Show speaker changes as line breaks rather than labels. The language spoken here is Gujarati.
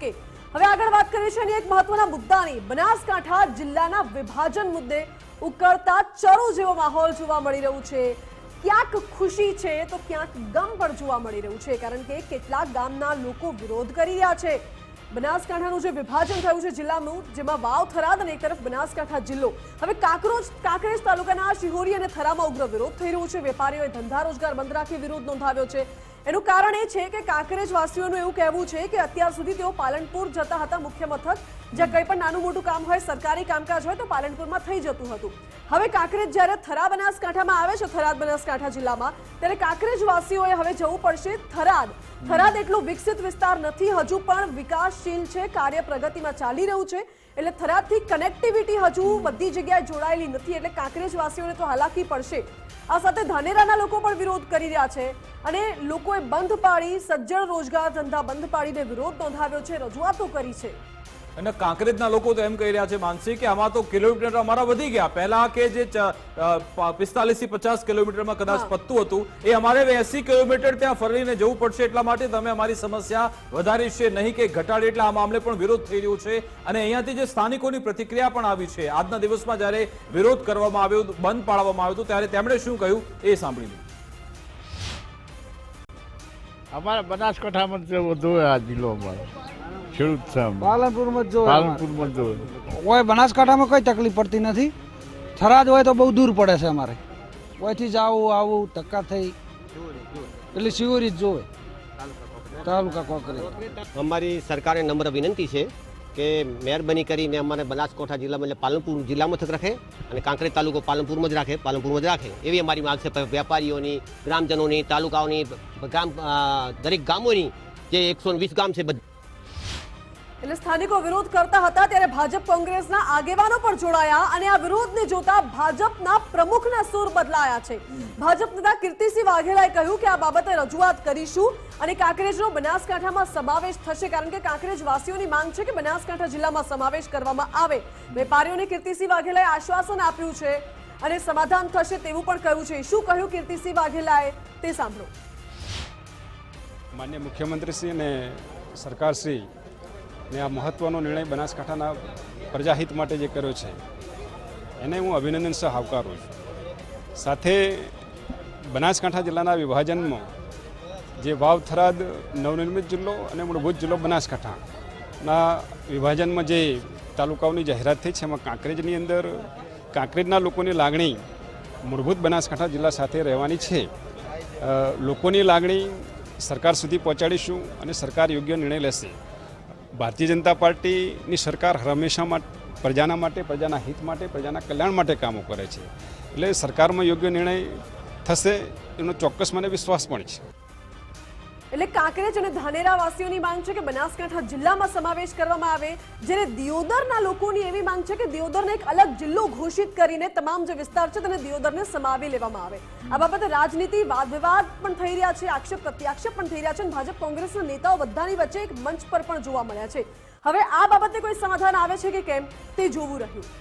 શકે। હવે આગળ વાત કરીએ છીએ અને એક મહત્વના મુદ્દાની। બનાસકાંઠા જિલ્લાના વિભાજન મુદ્દે ઉકળતા ચરો જેવો માહોલ જોવા મળી રહ્યું છે। ક્યાંક ખુશી છે તો ક્યાંક ગમ પણ જોવા મળી રહ્યું છે, કારણ કે કેટલાક ગામના લોકો વિરોધ કરી રહ્યા છે। બનાસકાંઠાનું જે વિભાજન થયું છે જિલ્લાનું, જેમાં વાવ, થરાદ અને એક તરફ બનાસકાંઠા જિલ્લો, હવે કાંકરેજ તાલુકાના શિહોરી અને થરામાં ઉગ્ર વિરોધ થઈ રહ્યો છે। વેપારીઓએ ધંધા રોજગાર બંધ રાખી વિરોધ નોંધાવ્યો છે। એનું કારણ એ છે કે કાંકરેજ વાસીઓનું એવું કહેવું છે કે અત્યાર સુધી તેઓ પાલનપુર જતા હતા, મુખ્ય મથક, જ્યાં કંઈ પણ નાનું મોટું કામ હોય, સરકારી કામકાજ હોય તો પાલનપુરમાં થઈ જતું હતું। હવે કાંકરેજ જ્યારે થરા બનાસકાંઠામાં આવે છે, થરાદ બનાસકાંઠા જિલ્લામાં, ત્યારે કાંકરેજ વાસીઓએ હવે જવું પડશે થરાદ। થરાદ એટલું વિકસિત વિસ્તાર નથી, હજુ પણ વિકાસશીલ છે, કાર્ય પ્રગતિમાં ચાલી રહ્યું છે, એટલે થરાદથી કનેક્ટિવિટી હજુ બધી જગ્યાએ જોડાયેલી નથી, એટલે કાંકરેજ વાસીઓને તો હાલાકી પડશે। આ સાથે ધાનેરાના લોકો પણ વિરોધ કરી રહ્યા છે અને લોકોએ બંધ પાડી, સજ્જડ રોજગાર ધંધા બંધ પાડીને વિરોધ નોંધાવ્યો છે, રજૂઆતો કરી છે।
અને કાંકરેજના લોકો તો એમ કહી રહ્યા છે, માનસી, કે આમાં તો કિલોમીટર અમારા વધી ગયા। પહેલા કે જે 45 થી 50 કિલોમીટરમાં કદાચ પત્તું હતું, એ અમારે 80 કિલોમીટર ત્યાં ફરીને જવું પડશે, એટલા માટે તમે અમારી સમસ્યા વધારી છે, નહીં કે ઘટાડી। એટલે આ મામલે પણ વિરોધ થઈ રહ્યો છે અને અહીંયાથી જે સ્થાનિકોની પ્રતિક્રિયા પણ આવી છે। આજના દિવસમાં જ્યારે વિરોધ કરવામાં આવ્યો, બંધ પાડવામાં આવ્યો, ત્યારે તેમણે શું કહ્યું એ સાંભળી લો।
અમારા બનાસકાંઠામાં વધુ આ જિલ્લો અમારો ખેડૂત છે।
પાલનપુરમાં જો
પાલનપુરમાં જો
કોઈ બનાસકાંઠામાં કોઈ તકલીફ પડતી નથી। થરાદ હોય તો બહુ દૂર પડે છે અમારે, કોઈથી જવું આવું ધક્કા થઈ, એટલે શિહોરી જ જોવે તાલુકા કોંકરેજ।
અમારી સરકારને નમ્ર વિનંતી છે કે મહેરબાની કરીને અમારે બનાસકાંઠા જિલ્લામાં એટલે પાલનપુર જિલ્લામાં મથક રાખે અને કાંકરેજ તાલુકો પાલનપુરમાં જ રાખે, પાલનપુરમાં જ રાખે, એવી અમારી માંગ છે। વેપારીઓની, ગ્રામજનોની, તાલુકાઓની, દરેક ગામોની, જે 120 ગામ છે
એટલે સ્થાનિકો વિરોધ કરતા હતા ત્યારે ભાજપ કોંગ્રેસના આગેવાનો પણ જોડાયા અને આ વિરોધને જોતા ભાજપના પ્રમુખના સૂર બદલાયા છે। ભાજપ નેતા કીર્તિસિંહ વાઘેલાએ કહ્યું કે આ બાબતે રજૂઆત કરીશું અને કાંકરેજનો બનાસકાંઠામાં સમાવેશ થશે, કારણ કે કાંકરેજ વાસીઓની માંગ છે કે બનાસકાંઠા જિલ્લામાં સમાવેશ કરવામાં આવે। વેપારીઓને કીર્તિસિંહ વાઘેલાએ આશ્વાસન આપ્યું છે અને સમાધાન થશે તેવું પણ કહ્યું છે। શું કહ્યું કીર્તિસિંહ વાઘેલાએ તે સાંભળો।
માન્ય મુખ્યમંત્રીશ્રી અને સરકારશ્રી ને આ મહત્વનો નિર્ણય બનાસકાંઠાના પ્રજાહિત માટે જે કર્યો છે એને હું અભિનંદન સહ આવકારું છું। સાથે બનાસકાંઠા જિલ્લાના વિભાજનમાં જે વાવ, થરાદ નવનિર્મિત જિલ્લો અને મૂળભૂત જિલ્લો બનાસકાંઠાના વિભાજનમાં જે તાલુકાઓની જાહેરાત થઈ છે, એમાં કાંકરેજની અંદર કાંકરેજના લોકોની લાગણી મૂળભૂત બનાસકાંઠા જિલ્લા સાથે રહેવાની છે। લોકોની લાગણી સરકાર સુધી પહોંચાડીશું અને સરકાર યોગ્ય નિર્ણય લેશે। ભારતીય જનતા પાર્ટીની સરકાર હંમેશા પ્રજાના માટે, પ્રજાના હિત માટે, પ્રજાના કલ્યાણ માટે કામો કરે છે, એટલે સરકારમાં યોગ્ય નિર્ણય થશે એનો ચોક્કસ મને વિશ્વાસ પણ છે।
એટલે કાંકરેજ અને ધાનેરા વાસીઓની માંગ છે કે બનાસકાંઠા જિલ્લામાં સમાવેશ કરવામાં આવે, જ્યારે દિયોદરના લોકોની એવી માંગ છે કે દિયોદરને એક અલગ જિલ્લો ઘોષિત કરીને તમામ જે વિસ્તાર છે તેને દિયોદરને સમાવી લેવામાં આવે। આ બાબતે રાજનીતિ, વાદ વિવાદ પણ થઈ રહ્યા છે, આક્ષેપ પ્રત્યાક્ષેપ પણ થઈ રહ્યા છે અને ભાજપ કોંગ્રેસના નેતાઓ બધાની વચ્ચે એક મંચ પર પણ જોવા મળ્યા છે। હવે આ બાબતે કોઈ સમાધાન આવે છે કે કેમ તે જોવું રહ્યું।